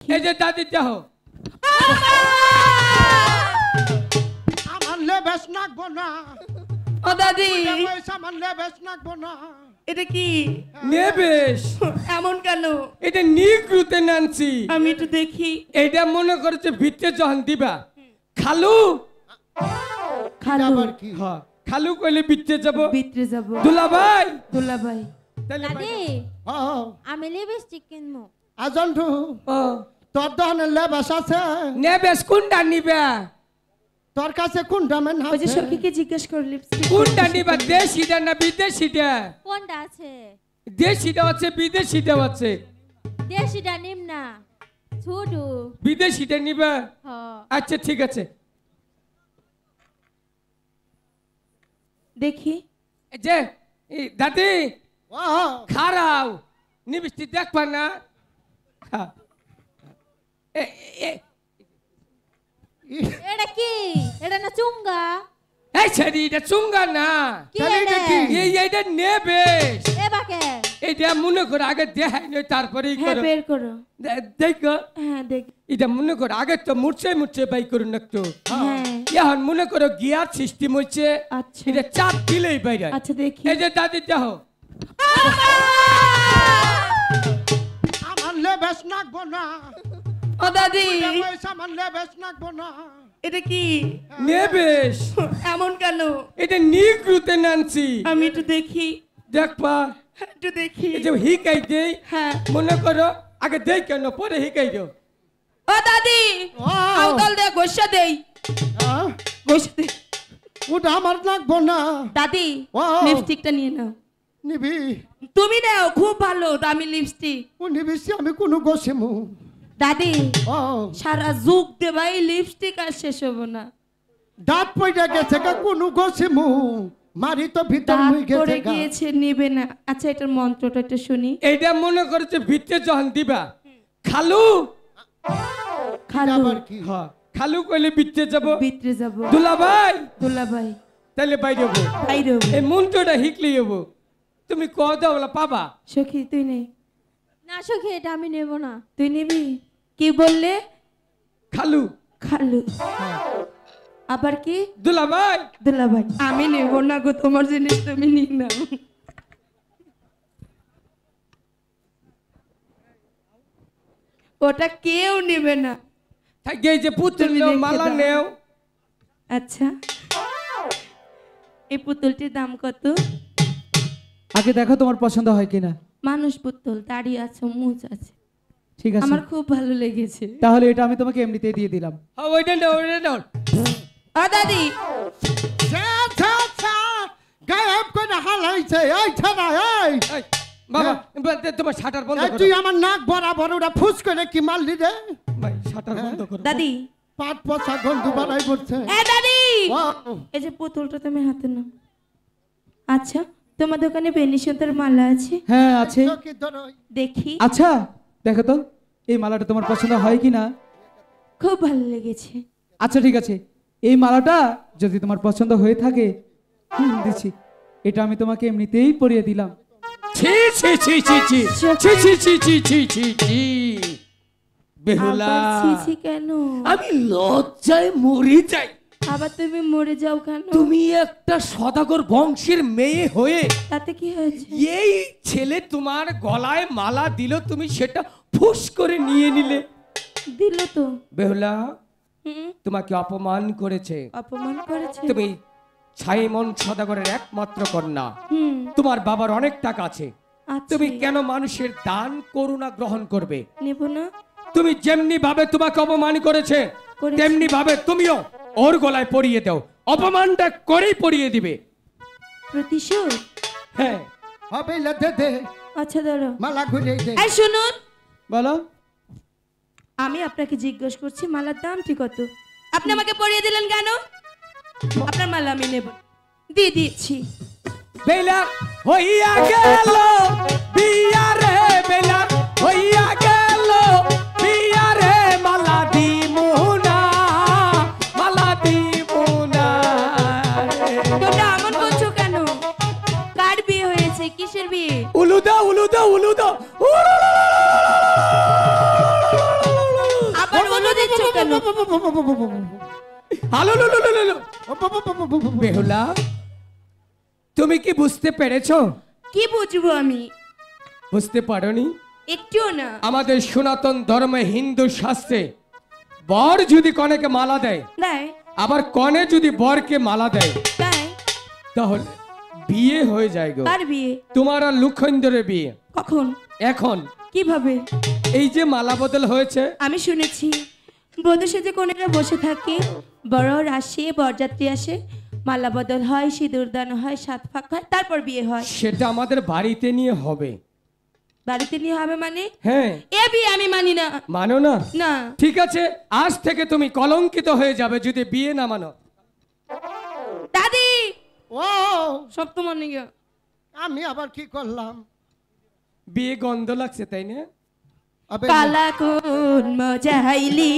এই যে দাদি যাও আমার লেবেস নাকবো না ও দাদি আমার লেবেস নাকবো না এটা কি নেবেশ এমন কেন? এটা নিগ্রুতে নানছি আমি একটু দেখি। এটা মনে করছে ভিতরে যখন দিবা খালু খালু আবার কি হ্যাঁ খালু কইলে ভিতরে যাব ভিতরে যাব। দুলা ভাই দুলা ভাই তাহলে দাদি ও আমি লিপস্টিক কিনবো। আজন্টু ও তোর দহনে লেবেস আছে নেবেশ কোনটা নিবা তোর কাছে কোনটা মেন ওই যে আছে সখীকে জিজ্ঞেস কর লিপস্টিক কোনটা নিবা দেশিটা না বিদেশিটা কোনটা আছে? দেশিটা আছে বিদেশিটা আছে দেশিটা নিম না, ছোটু। বিদেশিটা নিবা হ আচ্ছা ঠিক আছে দেখি। এই যে এই দাদি ও খারাও নিবিষ্টি দেখবা না হ্যাঁ। এটা কি? এটা না চুঙ্গা? এই ছেড়ি এটা চুঙ্গা না কি তাহলে এটা এটা? কি? এইটা নেবে এ বাকে এইটা মনে করো আগে দেখাই নয় তারপরে হ্যাঁ বের করো। দেখো হ্যাঁ দেখ। এটা মনে করো আগে তো মুড়ছে বাই করুন একটু হ্যাঁ এখন মনে করো গিয়ার সিস্টেম হচ্ছে আচ্ছা এটা চাপ দিলেই বাইরে আচ্ছা দেখি। এই যে দাদি যাও আমার লেবেস নাকবো না ও দাদি আমার লেবেস নাকবো না এটা কি নেবেশ এমন কেন? এটা নিগ্রুতে নানছি আমি একটু দেখি। দেখবা একটু দেখি। এই যে হিকাই দেই হ্যাঁ মনে করো আগে দেই কেন পরে হিকাই দাও ও দাদি ও আউতল দে গোসা দেই হ্যাঁ? গোসা দে। ওটা আমার নাকবো না দাদি ও। লিপস্টিকটা নিয়ে নাও। নিবি তুমি নাও খুব ভালো দামি লিপস্টিক। ও নিবিছি আমি কোনো গোসেমু দাদি ও সারা যুগ দে ভাই লিপস্টিক আর শেষ হবো না। দাঁত পড়ে গেছে গা কোনো গোসেমু মারি তো ভিতর দাঁত হয়ে গেছে পড়ে গা গিয়েছে নিবে না। আচ্ছা এটার মন্ত্রটা একটু শুনি। এইটা মনে করছে ভিতরে যখন দিবা খালু খালু আবার কি হ্যাঁ খালু কইলে ভিতরে যাব ভিতরে যাব। দুলা ভাই দুলা ভাই তাহলে বাইরে হবো বাইরে হবো। এই মন্ত্রটা হিকলি হবো তুমি ক দাও বলা পাবা সখী তুই নে। না সখী এটা আমি নেব না। তুই নিবি? কি বললে? খালু খালু আবার কি? দুলা ভাই দুলা ভাই আমি নেব না গো, তোমার জিনিস তুমি নিয়ে নাও। ওটা কেউ নেবে না। থাকে এই যে পুতুল তুমি নেও রেখে মালা দাও। নেও আচ্ছা এই পুতুলটির দাম কত? আগে দেখো তোমার পছন্দ হয় কিনা। মানুষ পুতুল, দাড়ি আছে, মুছ আছে, ঠিক আছে আমার খুব ভালো লেগেছে। তাহলে এটা আমি তোমাকে এমনিতেই দিয়ে দিলাম। হ্যাঁ ওইটা নাও ওইটা নাও ও দাদি গায়েব করে হালাইছে এই ছাড়া এই এই, বাবা তোমার শাটার বন্ধ এই করো তুই আমার নাক বরাবর ওটা ফুস করে কি মারলি রে ভাই শাটার বন্ধ করো দাদি পাট পচা গন্ধ বাড়াই পড়ছে এ দাদি ও, এই যে পুতুলটা তুমি হাতে নাও। আচ্ছা তোমার দোকানে বেনি সুতার মালা আছে? হ্যাঁ আছে। চোখে ধরো। দেখি। আচ্ছা দেখো তো এই মালাটা তোমার পছন্দ হয় কিনা। খুব ভালো লেগেছে। আচ্ছা ঠিক আছে এই মালাটা যদি তোমার পছন্দ হয়ে থাকে দিচ্ছি, এটা আমি তোমাকে এমনিতেই পরিয়ে দিলাম। ছি ছি ছি ছি ছি ছি ছি ছি ছি ছি ছি ছি বেহুলা আবার ছিছি কেন? আমি লজ্জায় মরে যাই আবার তুমি মরে যাও কেন? তুমি একটা সদাগর বংশের মেয়ে হয়ে তাতে কি হয়েছে? এই ছেলে তোমার গলায় মালা দিল তুমি সেটা ফুস করে নিয়ে নিলে। দিল তো। বেহুলা হুম, তোমাকে অপমান করেছে। অপমান করেছে। তুমি ছাইমন সদাগরের একমাত্র কন্যা, হুম তোমার বাবার অনেক টাকা আছে, আচ্ছা তুমি কেন মানুষের দান করুণা গ্রহণ করবে? নেব না। তুমি যেমনি ভাবে তোমাকে অপমান করেছে করেছে। তেমনি ভাবে তুমিও ওর গলায় পরিয়ে দাও, অপমানটা করেই পরিয়ে দিবে। প্রতিশোধ? হ্যাঁ হবে লে দে দে আচ্ছা ধরো। মালা ঘুরে দে এই শুনুন, বলো। আমি আপনাকে জিজ্ঞেস করছি মালার দামটি কত? আপনি আমাকে পরিয়ে দিলেন কেন? আপনার মালা আমি নেব, দিয়ে দিচ্ছি। বেলা হইয়া গেল বিয়া রে, বেলা হইয়া গেল বিয়া রে, মালা দিমুনা মালা দিমুনা। তোমরা এমন করছো কেন? কার বিয়ে হয়েছে? কিসের বিয়ে? উলুদা উলুদা উলুদা হ্যালো বেহুলা, তুমি কি বুঝতে পেরেছো? কি বুঝবো আমি? বুঝতে পারোনি? একটুও না। আমাদের সনাতন ধর্মে হিন্দু শাস্ত্রে বর যদি কনেকে মালা দেয়, দেয়। আবার কনে যদি বরকে মালা দেয়, দেয়। তাহলে বিয়ে হয়ে যায় গো। কার বিয়ে? তোমার আর লক্ষেন্দ্রের বিয়ে। কখন? এখন। কিভাবে? এই যে মালা বদল হয়েছে, আমি শুনেছি বধূ সেজে কনেরা বসে থাকে, বড় আসে, বরযাত্রী আসে, মালা বদল হয়, সিঁদুর দান হয়, সাত ফাঁক হয়, তারপর বিয়ে হয়। সেটা আমাদের বাড়িতে নিয়ে হবে। বাড়িতে নিয়ে হবে মানে? হ্যাঁ। এ বিয়ে আমি মানি না। মানো না? না। ঠিক আছে, আজ থেকে তুমি কলঙ্কিত হয়ে যাবে যদি বিয়ে না মানো। দাদি, ও সব তো মানে গিয়া। আমি আবার কি করলাম? বিয়ে গন্ধ লাগছে তাই না? আবে কালা কোন মজাইলি